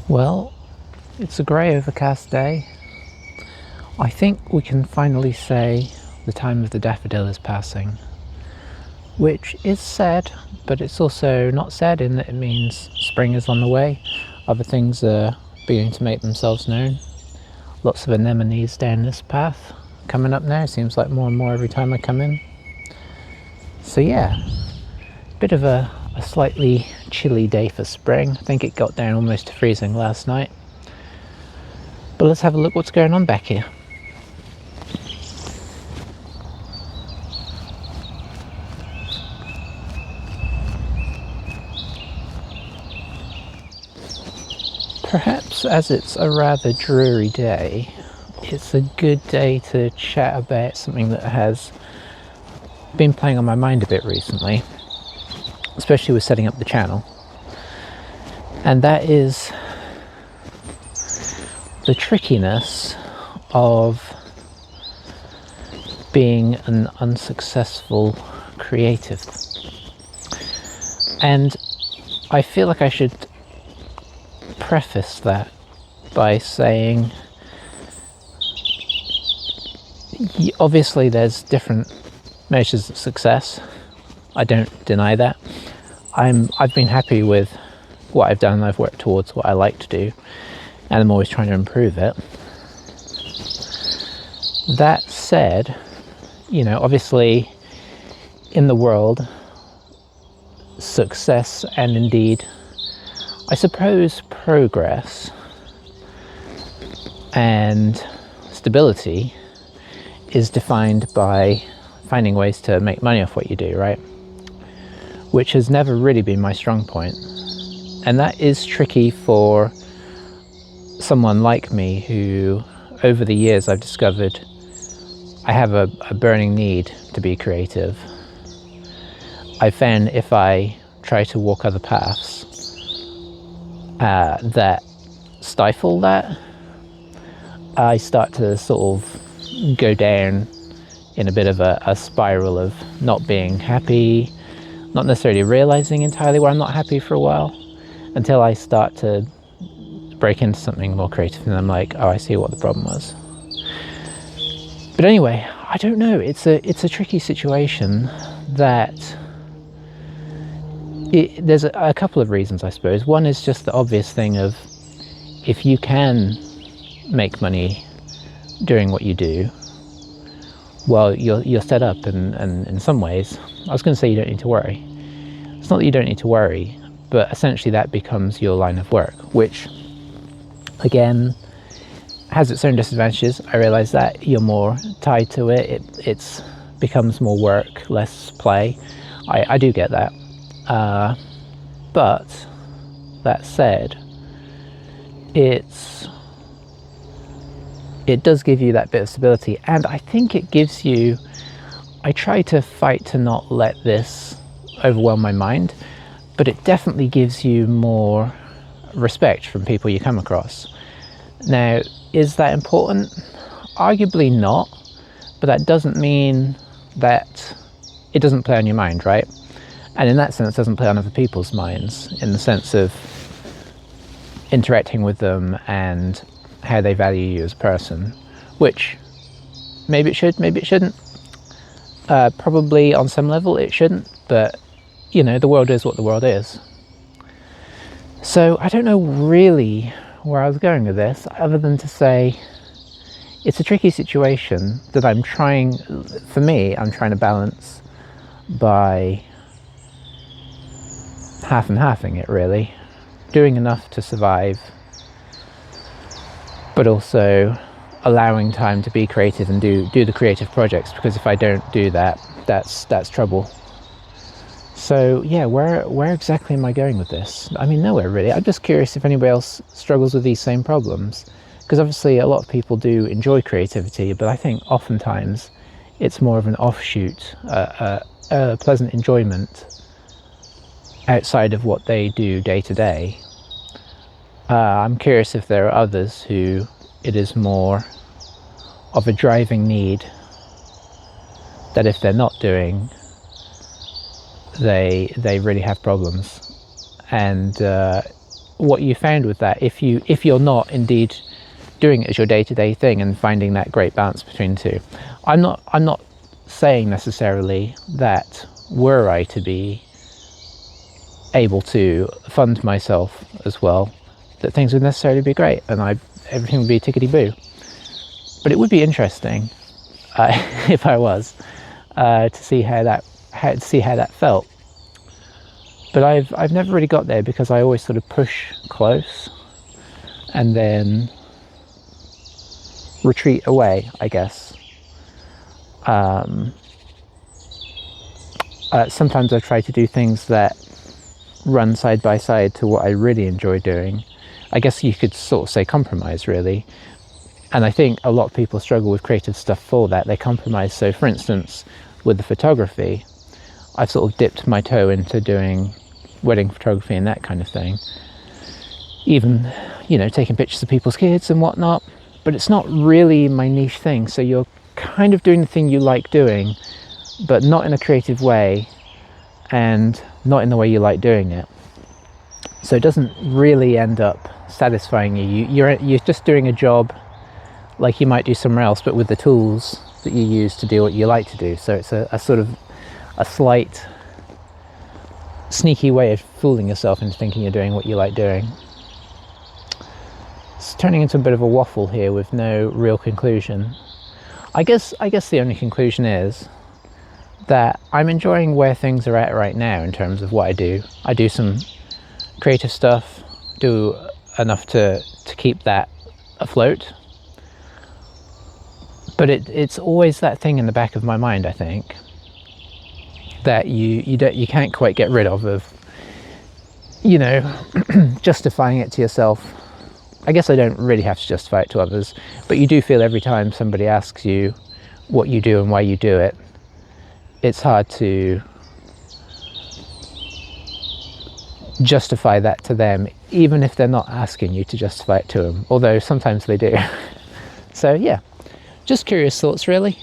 Well, it's a grey overcast day. I think we can finally say the time of the daffodil is passing, which is sad, but it's also not sad in that it means spring is on the way. Other things are beginning to make themselves known. Lots of anemones down this path coming up now. Seems like more and more every time I come in. So yeah, bit of a slightly chilly day for spring. I think it got down almost to freezing last night. But let's have a look what's going on back here. Perhaps as it's a rather dreary day, it's a good day to chat about something that has been playing on my mind a bit recently, especially with setting up the channel. And that is the trickiness of being an unsuccessful creative. And I feel like I should preface that by saying obviously there's different measures of success. I don't deny that. I've been happy with what I've done. I've worked towards what I like to do, and I'm always trying to improve it. That said, obviously in the world, success and indeed, I suppose, progress and stability is defined by finding ways to make money off what you do, right? Which has never really been my strong point. And that is tricky for someone like me who, over the years, I've discovered I have a burning need to be creative. I found if I try to walk other paths that stifle that, I start to sort of go down in a bit of a spiral of not being happy, not necessarily realizing entirely where I'm not happy for a while, until I start to break into something more creative and I'm like, oh, I see what the problem was. But anyway, I don't know, it's a tricky situation that there's a couple of reasons, I suppose. One is just the obvious thing of, if you can make money doing what you do, well, you're set up, and in some ways, I was going to say you don't need to worry. It's not that you don't need to worry, but essentially that becomes your line of work, which, again, has its own disadvantages. I realise that you're more tied to it. It becomes more work, less play. I do get that. But that said, it does give you that bit of stability, and I think it gives you, I try to fight to not let this overwhelm my mind, but it definitely gives you more respect from people you come across. Now, is that important? Arguably not, but that doesn't mean that it doesn't play on your mind, right? And in that sense, it doesn't play on other people's minds, in the sense of interacting with them and how they value you as a person, which maybe it should, maybe it shouldn't. Probably on some level it shouldn't, but the world is what the world is. So I don't know really where I was going with this, other than to say it's a tricky situation that I'm trying to balance by half and halving it, really. Doing enough to survive, but also allowing time to be creative and do the creative projects, because if I don't do that, that's trouble. So yeah, where exactly am I going with this? I mean, nowhere really. I'm just curious if anybody else struggles with these same problems, because obviously a lot of people do enjoy creativity, but I think oftentimes it's more of an offshoot, a pleasant enjoyment outside of what they do day to day. I'm curious if there are others who it is more of a driving need that if they're not doing, they really have problems. And what you found with that, if you're not indeed doing it as your day-to-day thing and finding that great balance between the two. I'm not saying necessarily that were I to be able to fund myself as well, that things would necessarily be great and everything would be tickety-boo. But it would be interesting if I was to see how that felt. But I've never really got there, because I always sort of push close and then retreat away, I guess. Sometimes I try to do things that run side by side to what I really enjoy doing. I guess you could sort of say compromise, really. And I think a lot of people struggle with creative stuff for that. They compromise. So for instance, with the photography, I've sort of dipped my toe into doing wedding photography and that kind of thing. Even, you know, taking pictures of people's kids and whatnot. But it's not really my niche thing. So you're kind of doing the thing you like doing, but not in a creative way and not in the way you like doing it. So it doesn't really end up satisfying you. You're just doing a job like you might do somewhere else, but with the tools that you use to do what you like to do. So it's a sort of a slight sneaky way of fooling yourself into thinking you're doing what you like doing. It's turning into a bit of a waffle here with no real conclusion. I guess the only conclusion is that I'm enjoying where things are at right now in terms of what I do. I do some creative stuff, do enough to keep that afloat. But it's always that thing in the back of my mind, I think, that you can't quite get rid of, you know, justifying it to yourself. I guess I don't really have to justify it to others, but you do feel every time somebody asks you what you do and why you do it, it's hard to justify that to them, even if they're not asking you to justify it to them, although sometimes they do. So yeah, just curious thoughts, really.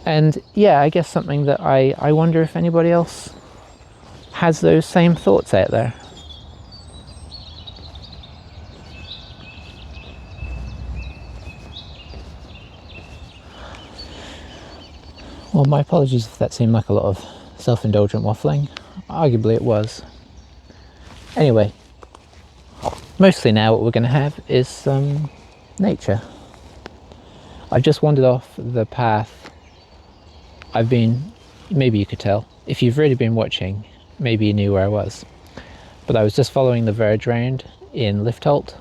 And yeah, I guess something that I wonder if anybody else has those same thoughts out there. Well, my apologies if that seemed like a lot of self-indulgent waffling. Arguably it was. Anyway, mostly now what we're going to have is some nature. I've just wandered off the path I've been, maybe you could tell. If you've really been watching, maybe you knew where I was. But I was just following the verge round in Liftholt,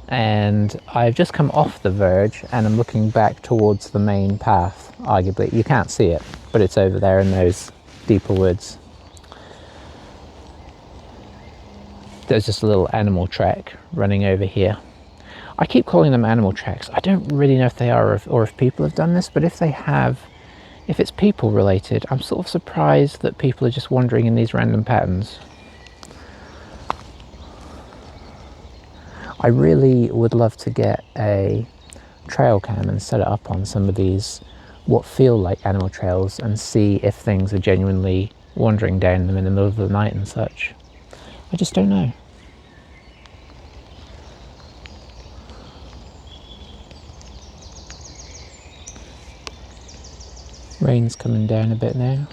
and I've just come off the verge and I'm looking back towards the main path. Arguably, you can't see it, but it's over there in those deeper woods. There's just a little animal track running over here. I keep calling them animal tracks. I don't really know if they are or if people have done this, but if they have, if it's people related, I'm sort of surprised that people are just wandering in these random patterns. I really would love to get a trail cam and set it up on some of these what feel like animal trails and see if things are genuinely wandering down them in the middle of the night and such. I just don't know. Rain's coming down a bit now.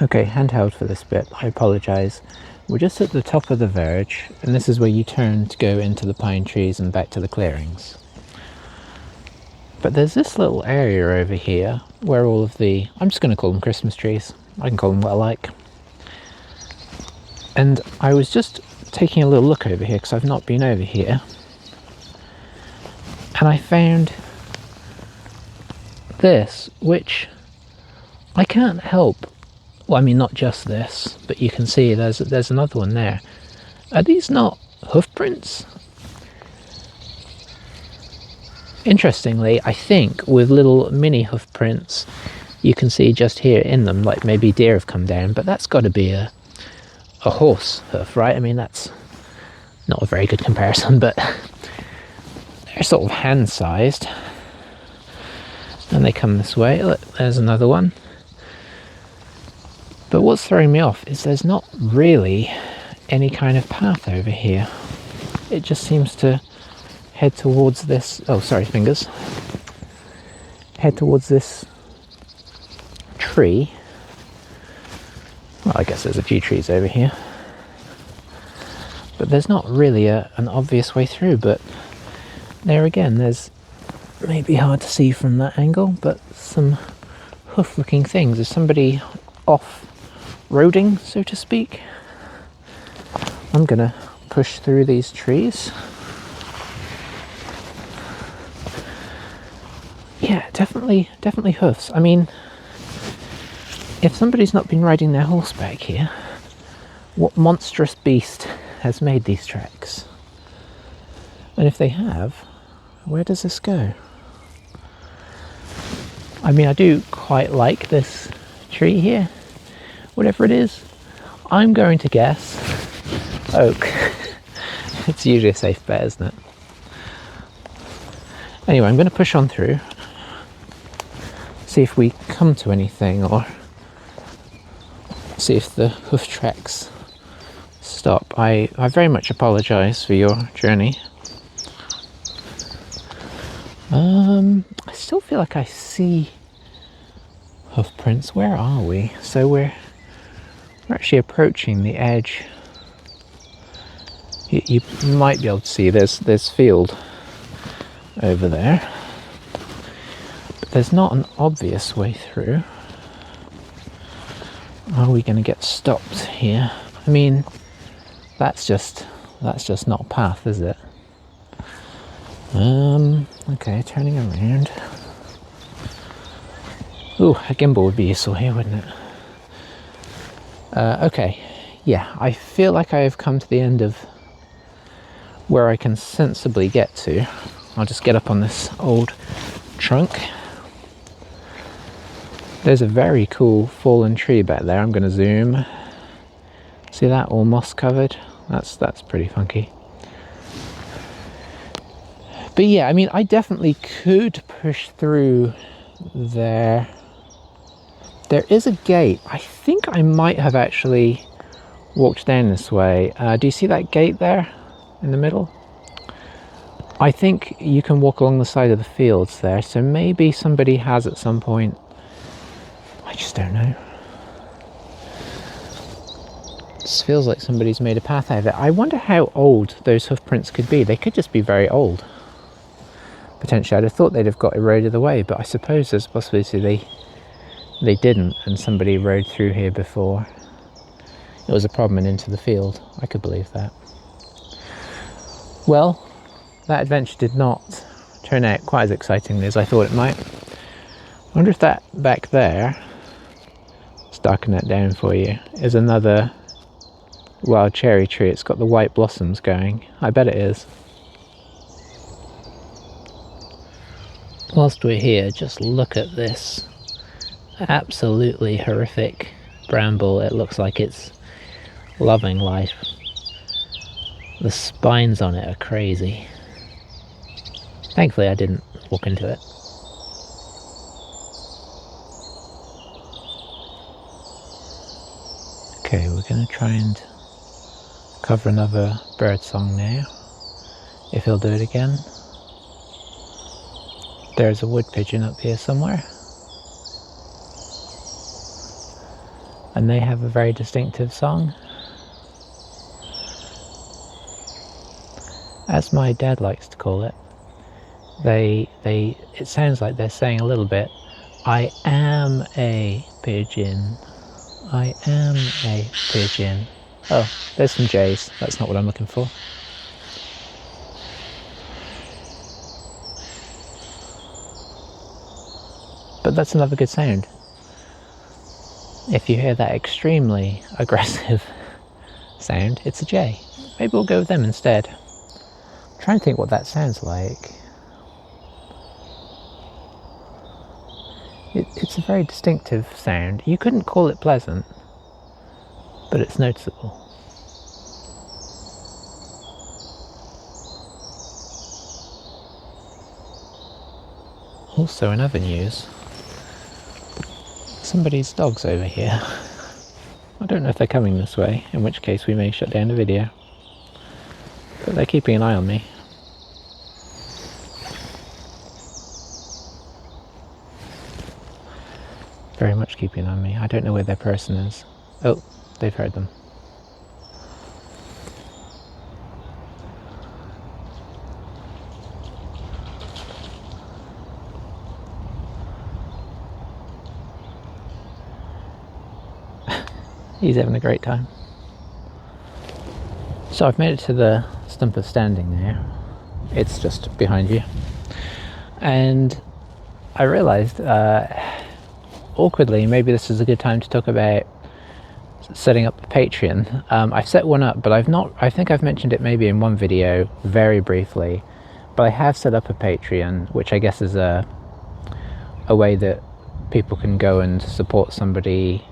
Okay, handheld for this bit, I apologise. We're just at the top of the verge, and this is where you turn to go into the pine trees and back to the clearings. But there's this little area over here where all of the, I'm just going to call them Christmas trees. I can call them what I like. And I was just taking a little look over here because I've not been over here. And I found this, which I can't help. Well, I mean, not just this, but you can see there's another one there. Are these not hoof prints? Interestingly, I think with little mini hoof prints, you can see just here in them, like maybe deer have come down, but that's got to be a horse hoof, right? I mean, that's not a very good comparison, but They're sort of hand-sized, and they come this way. Look, there's another one. But what's throwing me off is there's not really any kind of path over here. It just seems to head towards this, oh sorry, fingers, head towards this tree. Well, I guess there's a few trees over here, but there's not really an obvious way through. But there again, there's maybe hard to see from that angle, but some hoof looking things. Is somebody off-roading, so to speak? I'm gonna push through these trees. Yeah, definitely hoofs. I mean, if somebody's not been riding their horseback here, what monstrous beast has made these tracks? And if they have, where does this go? I mean, I do quite like this tree here. Whatever it is, I'm going to guess oak. It's usually a safe bet, isn't it? Anyway, I'm going to push on through, see if we come to anything, or see if the hoof tracks stop. I very much apologise for your journey. I still feel like I see hoof prints. Where are we? So we're actually approaching the edge. You might be able to see there's field over there, but there's not an obvious way through. Are we going to get stopped here? I mean, that's just not a path, is it? Okay, turning around. Ooh, a gimbal would be useful here, wouldn't it? Okay, yeah, I feel like I have come to the end of where I can sensibly get to. I'll just get up on this old trunk. There's a very cool fallen tree back there. I'm going to zoom. See that, all moss covered? That's pretty funky. But yeah, I mean, I definitely could push through there. There is a gate. I think I might have actually walked down this way. Do you see that gate there in the middle? I think you can walk along the side of the fields there, so maybe somebody has at some point. I just don't know. This feels like somebody's made a path out of it. I wonder how old those hoof prints could be. They could just be very old. Potentially, I'd have thought they'd have got eroded away, but I suppose there's a possibility they didn't, and somebody rode through here before it was a problem and into the field. I could believe that. Well, that adventure did not turn out quite as excitingly as I thought it might. I wonder if that back there, let's darken that down for you, is another wild cherry tree. It's got the white blossoms going. I bet it is. Whilst we're here, just look at this absolutely horrific bramble. It looks like it's loving life. The spines on it are crazy. Thankfully I didn't walk into it. Okay, we're going to try and cover another bird song now, if he'll do it again. There's a wood pigeon up here somewhere, and they have a very distinctive song. As my dad likes to call it, it sounds like they're saying a little bit, I am a pigeon, I am a pigeon. Oh, there's some jays, that's not what I'm looking for. But that's another good sound. If you hear that extremely aggressive sound, it's a jay. Maybe we'll go with them instead. I'm trying to think what that sounds like. It's a very distinctive sound. You couldn't call it pleasant, but it's noticeable. Also in other news, somebody's dog's over here. I don't know if they're coming this way, in which case we may shut down the video. But they're keeping an eye on me. Very much keeping an eye on me. I don't know where their person is. Oh, they've heard them. He's having a great time. So I've made it to the stump of standing there. It's just behind you. And I realised, awkwardly, maybe this is a good time to talk about setting up the Patreon. I've set one up, but I think I've mentioned it maybe in one video, very briefly. But I have set up a Patreon, which I guess is a way that people can go and support somebody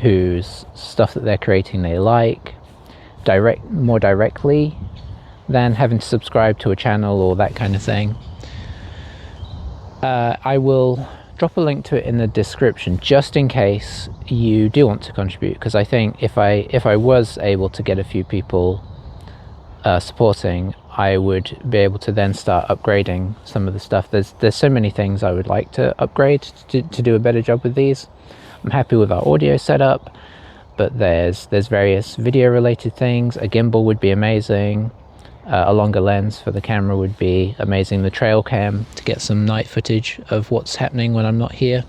whose stuff that they're creating they like more directly than having to subscribe to a channel or that kind of thing. I will drop a link to it in the description just in case you do want to contribute, because I think if I was able to get a few people supporting, I would be able to then start upgrading some of the stuff. There's so many things I would like to upgrade to do a better job with these. I'm happy with our audio setup, but there's various video related things. A gimbal would be amazing. A longer lens for the camera would be amazing. The trail cam to get some night footage of what's happening when I'm not here,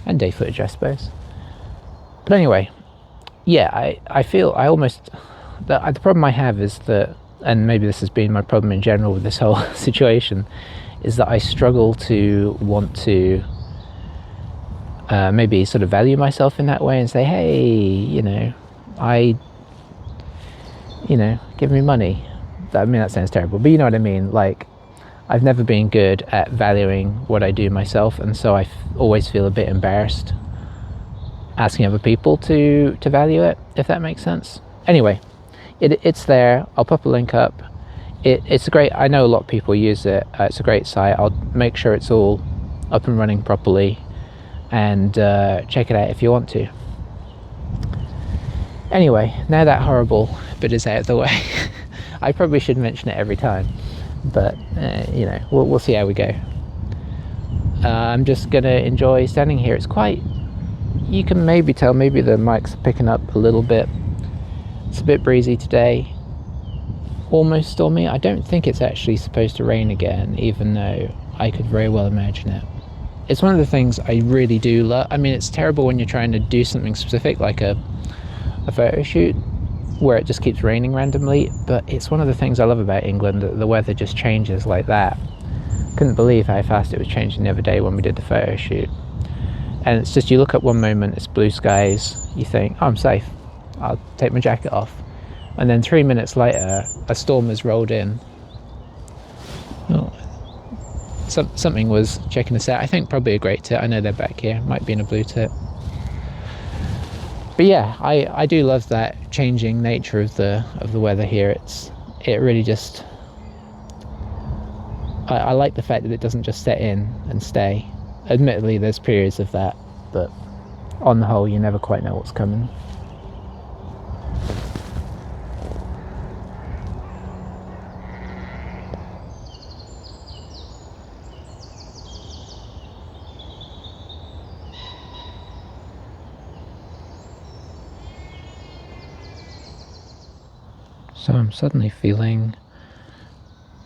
and day footage, I suppose. But anyway, yeah, I feel I almost the problem I have is that, and maybe this has been my problem in general with this whole situation, is that I struggle to want to maybe sort of value myself in that way and say, hey, give me money. I mean, that sounds terrible, but you know what I mean. Like, I've never been good at valuing what I do myself, and so I always feel a bit embarrassed asking other people to value it, if that makes sense. Anyway, it's there. I'll pop a link up. It's a great, I know a lot of people use it. It's a great site. I'll make sure it's all up and running properly, and check it out if you want to. Anyway, now that horrible bit is out of the way. I probably should mention it every time, but we'll see how we go. I'm just gonna enjoy standing here. It's quite, you can maybe tell, maybe the mic's picking up a little bit. It's a bit breezy today, almost stormy. I don't think it's actually supposed to rain again, even though I could very well imagine it. It's one of the things I really do love. I mean, it's terrible when you're trying to do something specific, like a photo shoot, where it just keeps raining randomly, but it's one of the things I love about England, that the weather just changes like that. Couldn't believe how fast it was changing the other day when we did the photo shoot. And it's just, you look up one moment, it's blue skies, you think, oh, I'm safe, I'll take my jacket off, and then 3 minutes later a storm has rolled in. Oh, something was checking us out. I think probably a great tit. I know they're back here, might be in a blue tit. But yeah, I do love that changing nature of the weather here. It really just, I like the fact that it doesn't just set in and stay. Admittedly, there's periods of that, but on the whole, you never quite know what's coming. So I'm suddenly feeling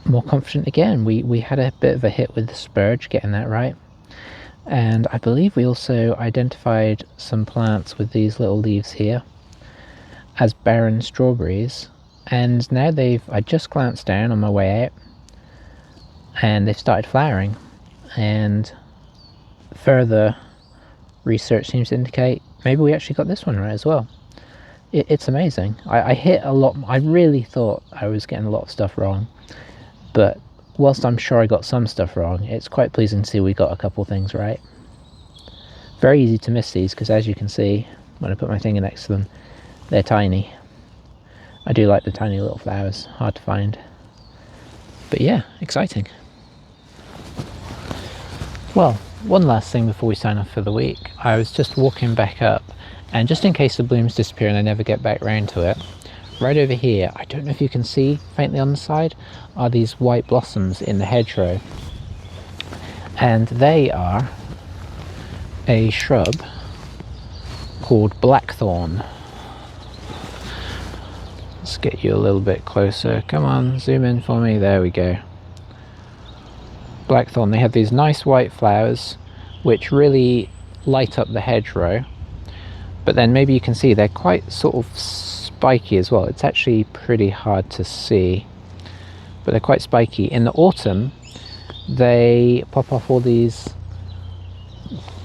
more confident again. We had a bit of a hit with the spurge, getting that right. And I believe we also identified some plants with these little leaves here as barren strawberries. And now I just glanced down on my way out, and they've started flowering. And further research seems to indicate maybe we actually got this one right as well. It's amazing. I hit a lot. I really thought I was getting a lot of stuff wrong, but whilst I'm sure I got some stuff wrong, it's quite pleasing to see we got a couple things right. Very easy to miss these, because as you can see when I put my finger next to them, they're tiny. I do like the tiny little flowers, hard to find. But yeah, exciting. Well, one last thing before we sign off for the week. I was just walking back up, and just in case the blooms disappear and I never get back round to it, right over here, I don't know if you can see faintly on the side, are these white blossoms in the hedgerow. And they are a shrub called blackthorn. Let's get you a little bit closer. Come on, zoom in for me. There we go. Blackthorn, they have these nice white flowers which really light up the hedgerow, but then maybe you can see they're quite sort of spiky as well. It's actually pretty hard to see, but they're quite spiky. In the autumn they pop off all these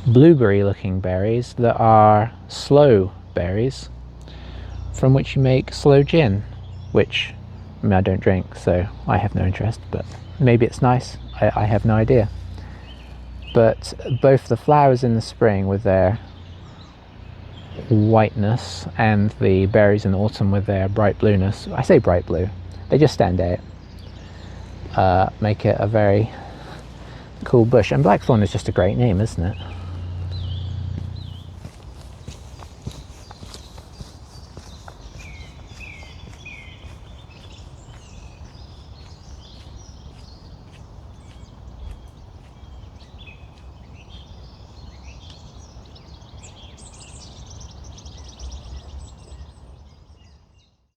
blueberry looking berries that are sloe berries, from which you make sloe gin, which I mean, I don't drink, so I have no interest, but maybe it's nice. I have no idea. But both the flowers in the spring with their whiteness and the berries in the autumn with their bright blueness, I say bright blue, they just stand out, make it a very cool bush. And blackthorn is just a great name, isn't it?